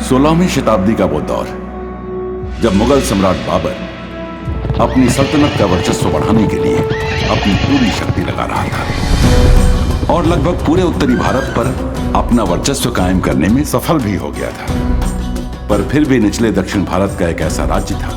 16वीं शताब्दी का वो दौर जब मुगल सम्राट बाबर अपनी सल्तनत का वर्चस्व बढ़ाने के लिए अपनी पूरी शक्ति लगा रहा था और लगभग पूरे उत्तरी भारत पर अपना वर्चस्व कायम करने में सफल भी हो गया था। पर फिर भी निचले दक्षिण भारत का एक ऐसा राज्य था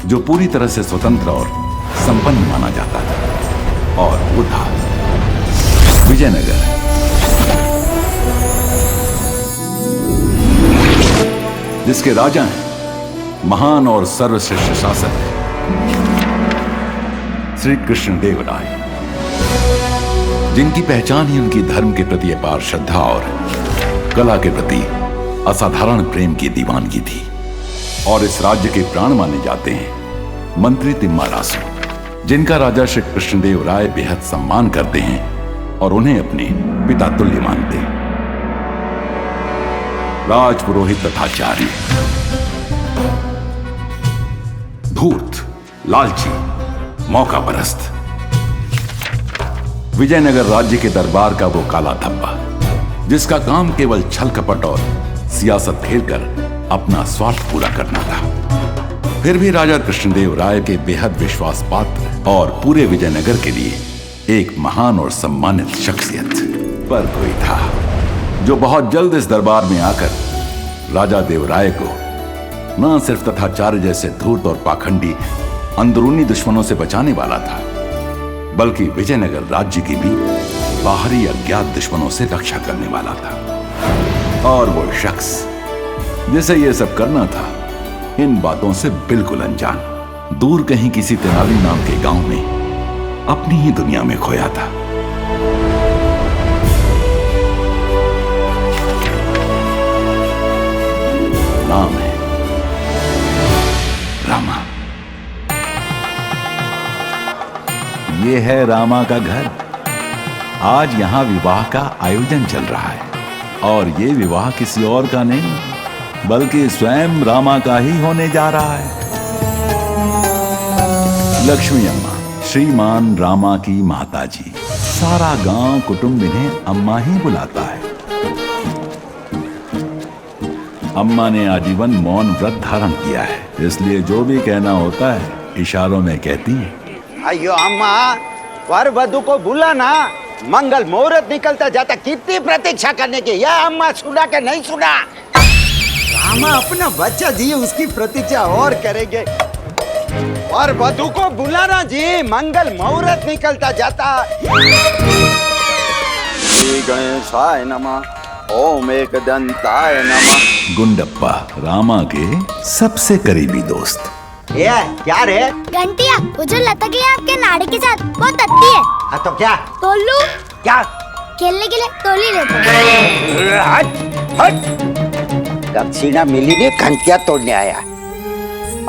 जो पूरी तरह से स्वतंत्र और संपन्न माना जाता था, और वो था विजयनगर। जिसके राजा हैं महान और सर्वश्रेष्ठ शासक श्री कृष्णदेवराय, जिनकी पहचान ही उनकी धर्म के प्रति अपार श्रद्धा और कला के प्रति असाधारण प्रेम की दीवानगी थी। और इस राज्य के प्राण माने जाते हैं मंत्री तिम्मारासु, जिनका राजा श्री कृष्णदेवराय बेहद सम्मान करते हैं और उन्हें अपने पिता तुल्य मानते हैं। राजपुरोहित तथा चार्य, धूर्त, लालची, मौका परस्त, विजयनगर राज्य के दरबार का वो काला धब्बा जिसका काम केवल छल कपट और सियासत खेलकर अपना स्वार्थ पूरा करना था। फिर भी राजा कृष्णदेवराय के बेहद विश्वास पात्र और पूरे विजयनगर के लिए एक महान और सम्मानित शख्सियत पर कोई था जो बहुत जल्द इस दरबार में आकर राजा देवराय को न सिर्फ तथाचार्य जैसे धूर्त और पाखंडी अंदरूनी दुश्मनों से बचाने वाला था, बल्कि विजयनगर राज्य की भी बाहरी अज्ञात दुश्मनों से रक्षा करने वाला था। और वो शख्स जिसे ये सब करना था इन बातों से बिल्कुल अनजान, दूर कहीं किसी तेनाली नाम के गांव में अपनी ही दुनिया में खोया था। नाम है रामा। ये है रामा का घर। आज यहां विवाह का आयोजन चल रहा है और ये विवाह किसी और का नहीं बल्कि स्वयं रामा का ही होने जा रहा है। लक्ष्मी अम्मा, श्रीमान रामा की माताजी, सारा गांव कुटुंब इन्हें अम्मा ही बुलाता है। अम्मा ने आजीवन मौन व्रत धारण किया है, इसलिए जो भी कहना होता है इशारों में कहती है। अयो अम्मा, वर वधु को बुला ना, मंगल मुहूर्त निकलता जाता, कितनी प्रतीक्षा करने की। या अम्मा सुना के नहीं सुना? रामा अपना बच्चा जी, उसकी प्रतीक्षा और करेंगे। वर वधु को बुलाना जी, मंगल मुहूर्त निकलता जाता। श्री गणेशाय नमः, ओम एकदंताय नमः। गुंडप्पा रामा के सबसे करीबी दोस्त। ये क्या रे? घंटिया, वो जो लटकी है आपके नाड़े के साथ, वो तत्ती है। हाँ तो क्या? तोलू। क्या? खेलने के लिए तोली लेते। हट हट। दक्षिणा मिली नहीं, घंटिया तोड़ने आया।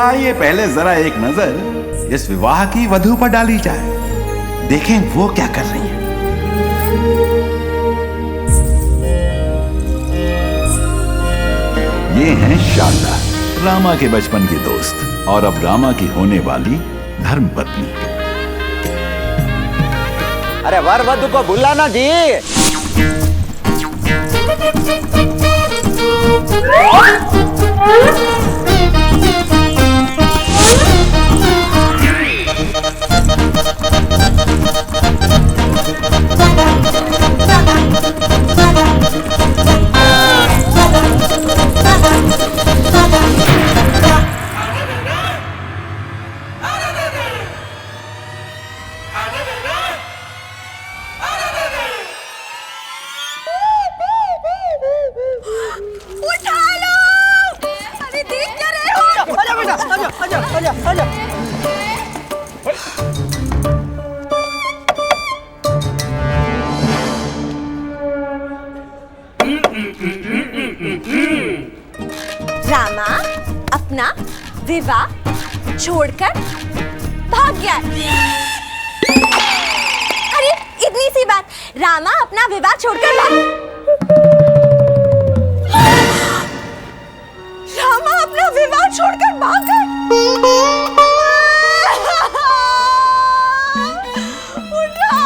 आइए पहले जरा एक नजर इस विवाह की वधु पर डाली जाए, देखें वो क्या कर रही है। ये हैं शारदा, रामा के बचपन की दोस्त और अब रामा की होने वाली धर्मपत्नी। अरे वर वधु को बुलाना जी। रामा अपना विवाह छोड़कर भाग गया। अरे इतनी सी बात, रामा अपना विवाह छोड़कर रामा अपना विवाह छोड़कर भाग गए। उठा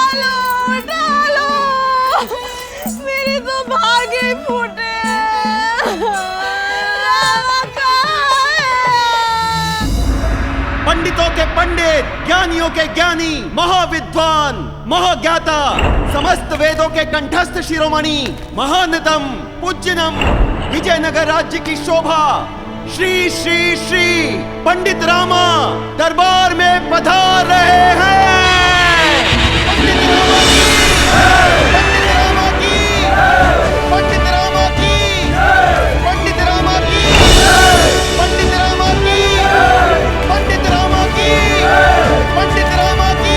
लो, मेरे तो भागे फूटे। वेद ज्ञानियों के ज्ञानी, महाविद्वान, महाज्ञाता, समस्त वेदों के कंठस्थ शिरोमणि, महानतम पूज्यनम, विजयनगर राज्य की शोभा, श्री श्री श्री पंडित रामा दरबार में पधार रहे हैं। पंडित रामा की, पंडित रामा की, पंडित रामा की, पंडित रामा की, पंडित रामा की, पंडित रामा की, पंडित रामा की।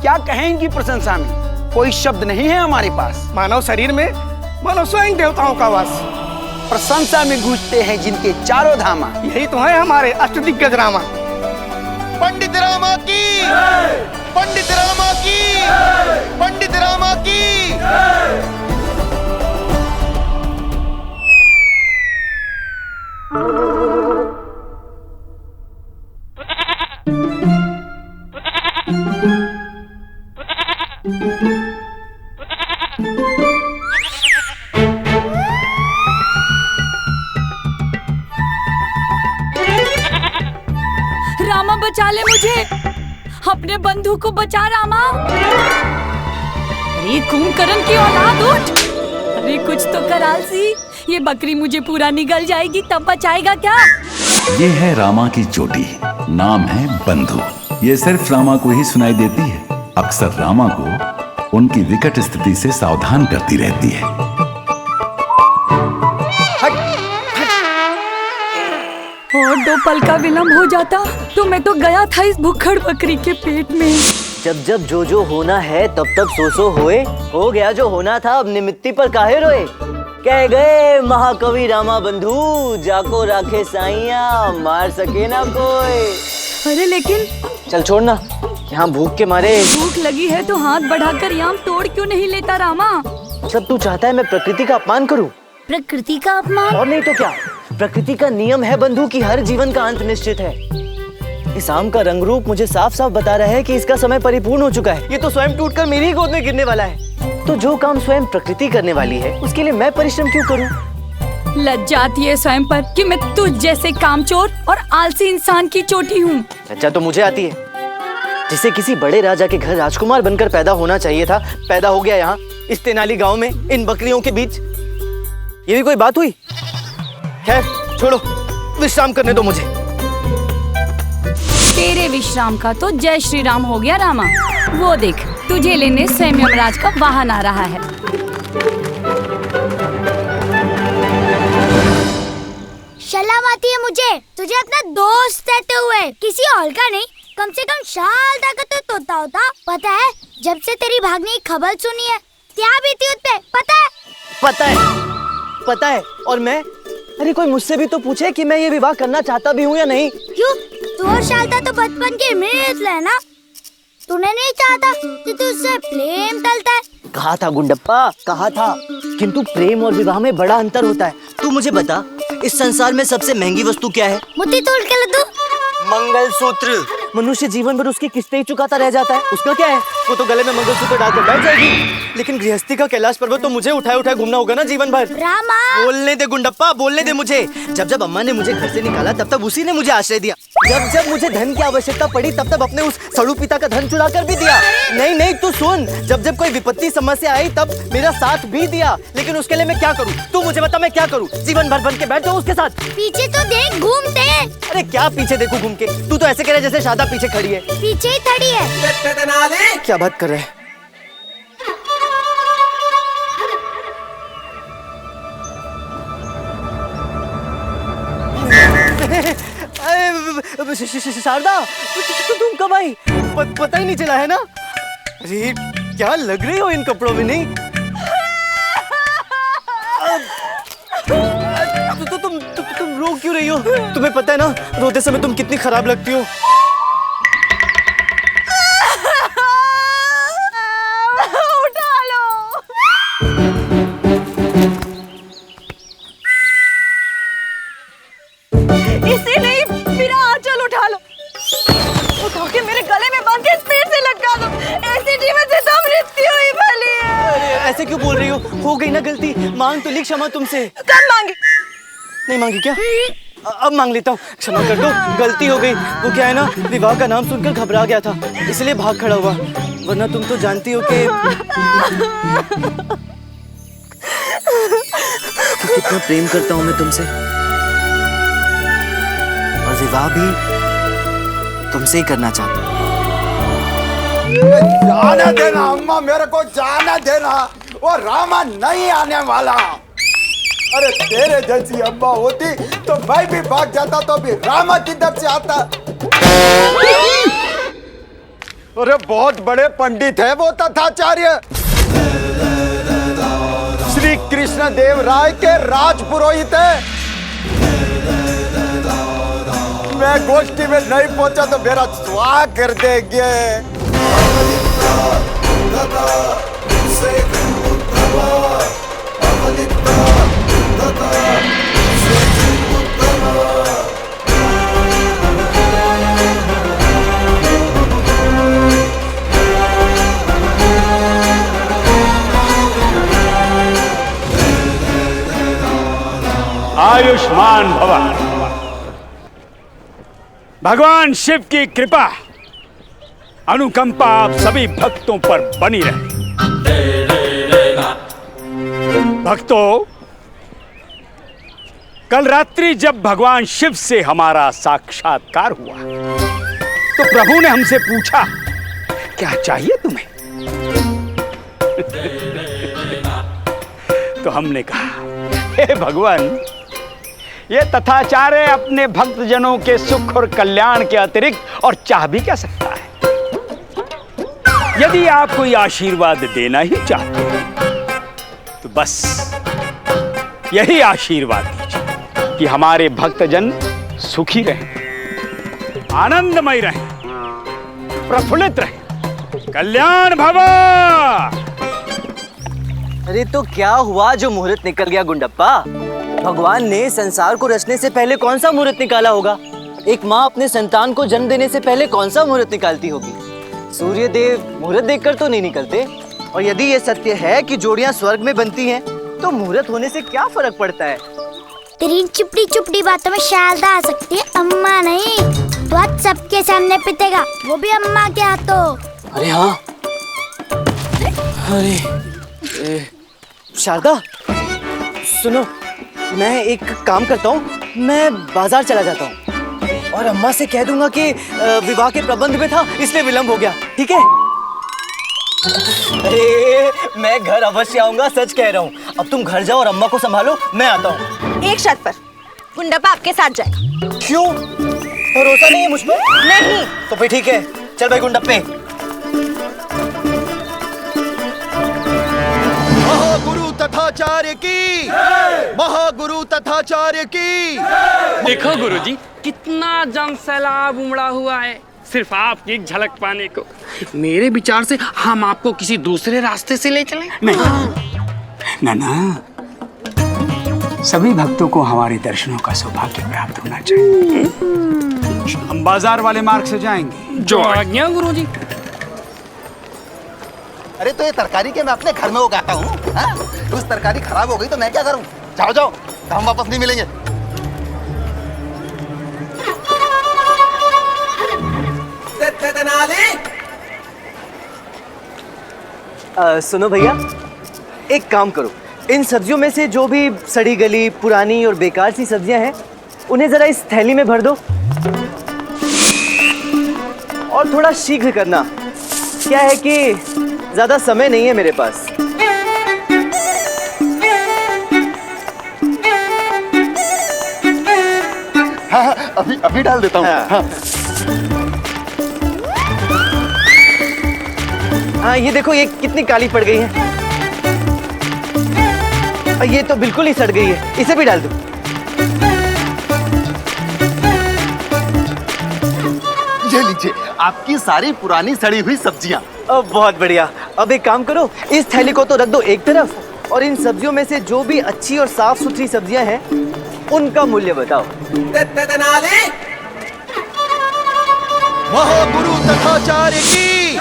क्या कहें इनकी प्रशंसा में, कोई शब्द नहीं है हमारे पास। मानव शरीर में मानो स्वयं देवताओं का वास। प्रशंसा में गूंजते हैं जिनके चारों धामा। यही तो है हमारे अष्टदिग्गज रामा। पंडित रामा की, पंडित रामा की, पंडित रामा की। रामा बचा ले मुझे, अपने बंधु को बचा रामा। अरे कुंभकर्ण की औलाद उठ, अरे कुछ तो कर आलसी, ये बकरी मुझे पूरा निगल जाएगी तब बचाएगा क्या? ये है रामा की चोटी, नाम है बंधु। ये सिर्फ रामा को ही सुनाई देती है, अक्सर रामा को उनकी विकट स्थिति से सावधान करती रहती है। और 2 पल का विलंब हो जाता तो मैं तो गया था इस भुक्खड़ बकरी के पेट में। जब जब जो होना है तब तब सो होए, हो गया जो होना था अब निमित्ती पर काहे रोए। कह गए महाकवि रामा बंधु, जाको राखे साइया मार सके ना कोई। अरे लेकिन चल छोड़ना, यहाँ भूख के मारे। भूख लगी है तो हाथ बढ़ाकर याम तोड़ क्यों नहीं लेता रामा? मतलब तू चाहता है मैं प्रकृति का अपमान करूं? प्रकृति का अपमान? और नहीं तो क्या, प्रकृति का नियम है बंधु कि हर जीवन का अंत निश्चित है। इस आम का रंग रूप मुझे साफ साफ बता रहा है कि इसका समय परिपूर्ण हो चुका है। ये तो स्वयं टूटकर मेरी ही गोद में गिरने वाला है। तो जो काम स्वयं प्रकृति करने वाली है उसके लिए मैं परिश्रम क्यों करूं? लज्जा आती है स्वयं पर कि मैं तुझ जैसे कामचोर और आलसी इंसान की चोटी हूँ। लज्जा तो मुझे आती है। जिसे किसी बड़े राजा के घर राजकुमार बनकर पैदा होना चाहिए था, पैदा हो गया यहाँ इस तेनाली गांव में इन बकरियों के बीच। ये भी कोई बात हुई? खैर छोड़ो, विश्राम करने दो मुझे। तेरे विश्राम का तो जय श्री राम हो गया रामा। वो देख तुझे लेने स्वयं यमराज का वाहन आ रहा है। शर्म आती है मुझे तुझे अपना दोस्त कहते हुए, किसी और का नहीं। कम से कम शाल ताकत तो तोता होता। पता है जब से तेरी भागने की खबर सुनी है क्या बीती उस पे, पता है? पता है, पता है। और मैं, अरे कोई मुझसे भी तो पूछे कि मैं ये विवाह करना चाहता भी हूँ या नहीं। क्यों? तू और शालता तो बचपन के मित्र है ना। तूने नहीं चाहता कि तू उससे प्रेम टलता है? कहा था गुंडप्पा, कहा था। किंतु प्रेम और विवाह में बड़ा अंतर होता है। तू मुझे बता, इस संसार में सबसे महंगी वस्तु क्या है? मुट्ठी तोड़ के लड्डू। मंगलसूत्र। मनुष्य जीवन भर उसकी किस्तें ही चुकाता रह जाता है। उसका क्या है, वो तो गले में मंगलसूत्र डालकर बैठ जाएगी। लेकिन गृहस्थी का कैलाश पर्वत तो मुझे उठाए उठाए घूमना होगा ना जीवन भर। रामा बोलने दे गुंडप्पा, बोलने दे मुझे। जब जब अम्मा ने मुझे घर से निकाला तब तब उसी ने मुझे आश्रय दिया। जब जब मुझे धन की आवश्यकता पड़ी तब तब अपने उस सड़ू पिता का धन चुरा कर भी दिया। नहीं नहीं तू सुन, जब जब कोई विपत्ति समस्या आई तब मेरा साथ भी दिया। लेकिन उसके लिए मैं क्या करूं? तू मुझे बता मैं क्या करूं? जीवन भर बन के बैठ जाऊं उसके साथ? पीछे तो देख, घूमते। अरे क्या पीछे देखूं घूम के? तू तो ऐसे कह रहा है जैसे शादा पीछे खड़ी है। पीछे ही खड़ी है। क्या बात कर रहे हैं? शारदा, तुम कब आई? पता ही नहीं चला है ना? अरे क्या लग रही हो इन कपड़ों में, नहीं? तुम रो क्यों रही हो? तुम्हें पता है ना रोते समय तुम कितनी खराब लगती हो। उठा लो। इसे नहीं, मेरा आंचल उठा लो। उठा के मेरे गले में बांध के स्पीड से लटका दो। एसिडी में से तो मृत्यु ही भली है। अरे ऐसे क्यों बोल रही हो गई ना गलती, मांग तो ली क्षमा तुमसे। कब मांगी? नहीं मांगी क्या? अब मांग लेता हूँ, क्षमा कर दो, गलती हो गई। वो क्या है ना, विवाह का नाम सुनकर घबरा गया था, इसलिए भाग खड़ा हुआ, वरना तुम तो जानती हो कि कितना प्रेम करता हूँ मैं तुमसे, और विवाह भी तुमसे ही करना चाहता हूँ। जाने देना अम्मा, मेरे को जाने देना, वो रामा नहीं आने वाला। अरे तेरे जैसी अम्मा होती तो मैं भी भाग जाता, तो भी रामा किधर से आता? अरे बहुत बड़े पंडित है वो तथाचार्य, श्री कृष्ण देव राय के राज पुरोहित है। मैं गोष्ठी में नहीं पहुंचा तो मेरा स्वागत कर देंगे। आयुष्मान भव। भगवान शिव की कृपा अनुकंपा आप सभी भक्तों पर बनी रहे। भक्तों, कल रात्रि जब भगवान शिव से हमारा साक्षात्कार हुआ तो प्रभु ने हमसे पूछा, क्या चाहिए तुम्हें? तो हमने कहा, हे भगवान, ये तथाचार्य अपने भक्तजनों के सुख और कल्याण के अतिरिक्त और चाह भी क्या सकता है। यदि आप कोई आशीर्वाद देना ही चाहते हैं तो बस यही आशीर्वाद दीजिए कि हमारे भक्तजन सुखी रहें, आनंदमय रहें, प्रफुल्लित रहें, कल्याण भवा। अरे तो क्या हुआ जो मुहूर्त निकल गया गुंडप्पा? भगवान ने संसार को रचने से पहले कौन सा मुहूर्त निकाला होगा? एक माँ अपने संतान को जन्म देने से पहले कौन सा मुहूर्त निकालती होगी? सूर्य देव मुहूर्त देखकर तो नहीं निकलते। और यदि ये सत्य है कि जोड़ियां स्वर्ग में बनती हैं, तो मुहूर्त होने से क्या फर्क पड़ता है? तेरी चुपड़ी चुपड़ी बातों में शारदा आ सकती है, अम्मा नहीं। तो आज सबके सामने पिटेगा, वो भी अम्मा के हाथों। अरे हाँ, अरे शारदा सुनो, मैं एक काम करता हूँ, मैं बाजार चला जाता हूँ और अम्मा से कह दूंगा कि विवाह के प्रबंध में था इसलिए विलंब हो गया, ठीक है? अरे मैं घर अवश्य आऊंगा, सच कह रहा हूँ। अब तुम घर जाओ और अम्मा को संभालो, मैं आता हूँ। एक शर्त पर, गुंडप्पा आपके साथ जाएगा। क्यों? भरोसा नहीं है मुझ पर? नहीं। तो फिर ठीक है, चल भाई गुंडप्पे। महागुरु तथाचार्य की, महागुरु तथाचार्य की। देखो गुरुजी, कितना जन सैलाब उमड़ा हुआ है सिर्फ आपकी एक झलक पाने को। मेरे विचार से हम आपको किसी दूसरे रास्ते से ले चलें। नहीं ना, सभी भक्तों को हमारे दर्शनों का सौभाग्य प्राप्त होना चाहिए। हम बाजार वाले मार्ग से जाएंगे। जो आज्ञा गुरुजी। अरे तो ये तरकारी के मैं अपने घर में उगाता हूँ, उस तरकारी खराब हो गई तो मैं क्या करूँ? जाओ जाओ, हम वापस नहीं मिलेंगे। सुनो भैया, एक काम करो, इन सब्जियों में से जो भी सड़ी गली, पुरानी और बेकार सी सब्जियां हैं, उन्हें जरा इस थैली में भर दो और थोड़ा शीघ्र करना। क्या है कि ज्यादा समय नहीं है मेरे पास। अभी अभी डाल देता हूँ। हाँ। हाँ ये देखो, ये कितनी काली पड़ गई है। ये तो बिल्कुल ही सड़ गई है, इसे भी डाल दो। ये लीजिए आपकी सारी पुरानी सड़ी हुई सब्जियाँ। बहुत बढ़िया। अब एक काम करो, इस थैली को तो रख दो एक तरफ और इन सब्जियों में से जो भी अच्छी और साफ सुथरी सब्जियां हैं उनका मूल्य बताओ। महागुरु तथाचार्य की,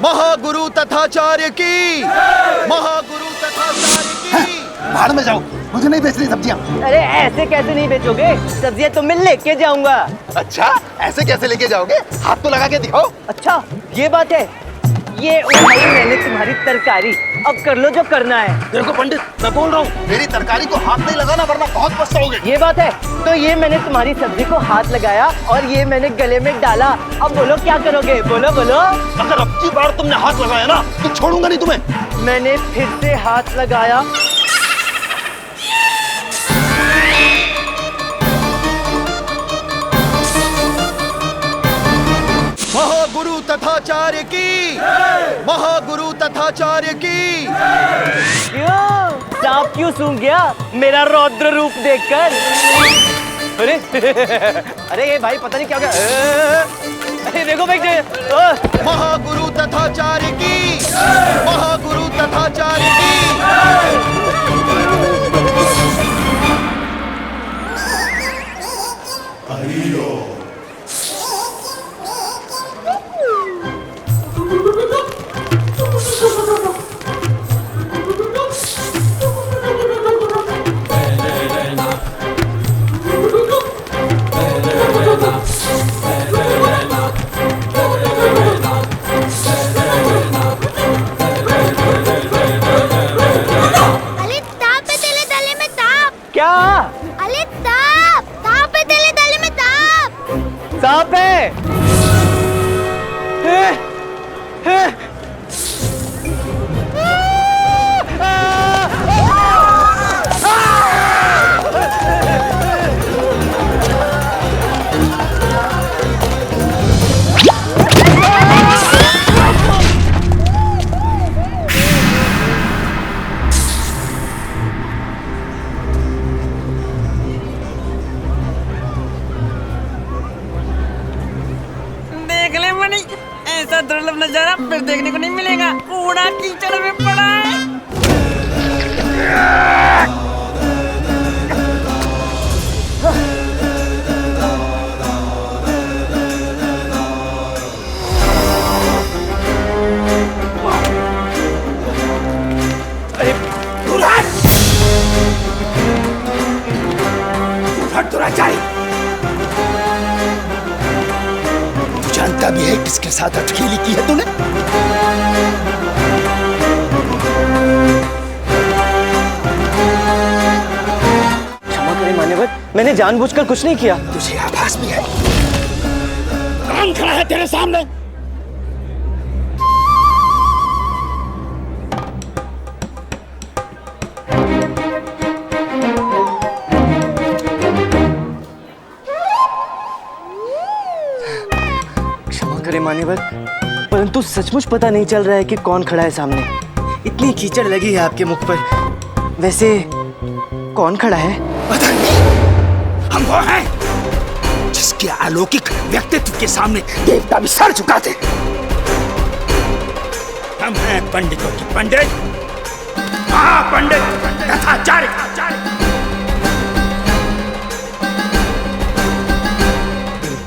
महागुरु तथाचार्य की, महागुरु तथाचार्य की। बाहर में जाओ, मुझे नहीं बेचनी सब्जियाँ। अरे ऐसे कैसे नहीं बेचोगे? सब्जियां तो मैं लेके जाऊंगा। अच्छा ऐसे कैसे लेके जाओगे? हाथ तो लगा के दिखाओ। अच्छा ये बात है। ये उठाई मैंने तुम्हारी तरकारी, अब कर लो जो करना है। देखो पंडित, मैं बोल रहा हूँ मेरी तरकारी को हाथ नहीं लगाना वरना बहुत पछताओगे। ये बात है। तो ये मैंने तुम्हारी सब्जी को हाथ लगाया और ये मैंने गले में डाला। अब बोलो क्या करोगे? बोलो बोलो। अगर अब की बार तुमने हाथ लगाया ना तो छोड़ूंगा नहीं तुम्हें। मैंने फिर से हाथ लगाया। महागुरु तथाचार्य की, महागुरु तथाचार्य की। क्यों सांप क्यों सूंघ गया मेरा रौद्र रूप देखकर? अरे अरे ये भाई पता नहीं क्या हो गया। अरे देखो भाई। महागुरु तथाचार्य की, महागुरु तथाचार्य की। सांप है। ऐसा दुर्लभ नजारा फिर देखने को नहीं मिलेगा। कूड़ा कीचड़ में पड़ा है। दुराचारी जानता भी है किसके साथ अटखेली की है तूने? क्षमा करें मान्यवर, मैंने जानबूझकर कुछ नहीं किया। तुझे आभास भी है? कौन खड़ा है तेरे सामने? मान्यवर, परंतु सचमुच पता नहीं चल रहा है कि कौन खड़ा है सामने। इतनी कीचड़ लगी है आपके मुख पर। वैसे कौन खड़ा है? पता नहीं। हम वो हैं जिसके अलौकिक व्यक्तित्व के सामने देवता भी सर झुकाते। हम हैं पंडितों के पंडित, महापंडित तथाचार्य।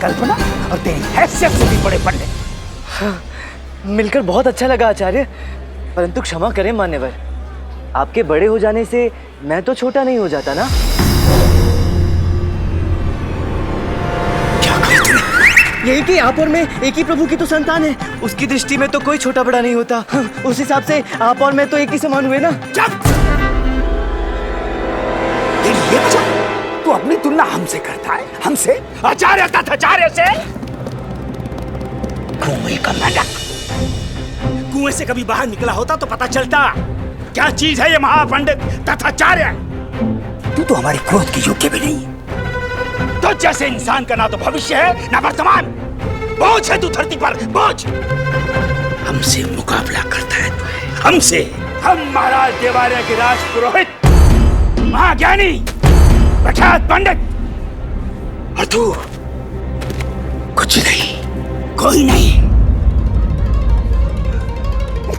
कल्पना और तेरी हैसियत से भी बड़े पंडित। हाँ, मिलकर बहुत अच्छा लगा आचार्य, परंतु क्षमा करें मान्यवर, आपके बड़े हो जाने से मैं तो छोटा नहीं हो जाता ना। क्या कहा तूने? यही कि आप और मैं एक ही प्रभु की तो संतान है। उसकी दृष्टि में तो कोई छोटा बड़ा नहीं होता। उस हिसाब से आप और मैं तो एक ही समान हुए ना। तू अपनी तुलना हमसे करता है? हमसे? आचार्य तथाचार्य से? कुएं का मेंढक। कुएं से कभी बाहर निकला होता तो पता चलता क्या चीज है ये महापंडित तथाचार्य। तू तो हमारे क्रोध के योग्य भी नहीं। तो जैसे इंसान का ना तो भविष्य है ना वर्तमान। बोझ है तू धरती पर, बोझ। हमसे मुकाबला करता है तू, हमसे। हम महाराज देवालय के राज पुरोहित, महाज्ञानी, प्रख्यात पंडित, और तू कुछ नहीं, कोई नहीं।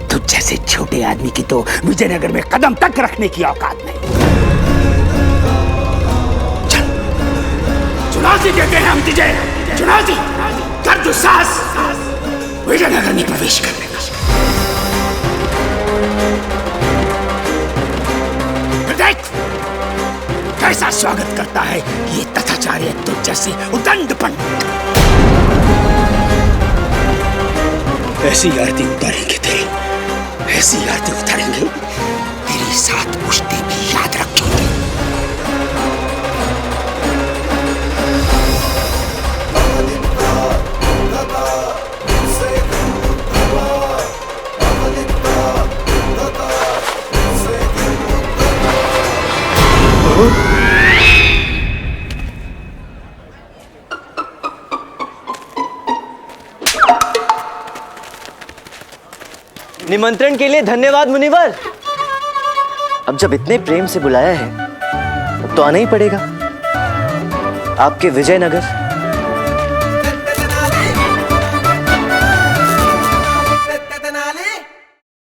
तुझ जैसे छोटे आदमी की तो विजयनगर में कदम तक रखने की औकात नहीं। चल, चुनौती देते हैं हम तुझे, चुनौती। कर तू साहस विजयनगर में प्रवेश करने का। देख कैसा स्वागत करता है ये तथाचार्य तुझ जैसे उदंड पंडित। ऐसी आरती उतारेंगे तेरी, ऐसी आरती उतारेंगे तेरी 7 पुश्तें भी याद रखेंगे। निमंत्रण के लिए धन्यवाद मुनिवर। अब जब इतने प्रेम से बुलाया है तब तो आना ही पड़ेगा। आपके विजयनगर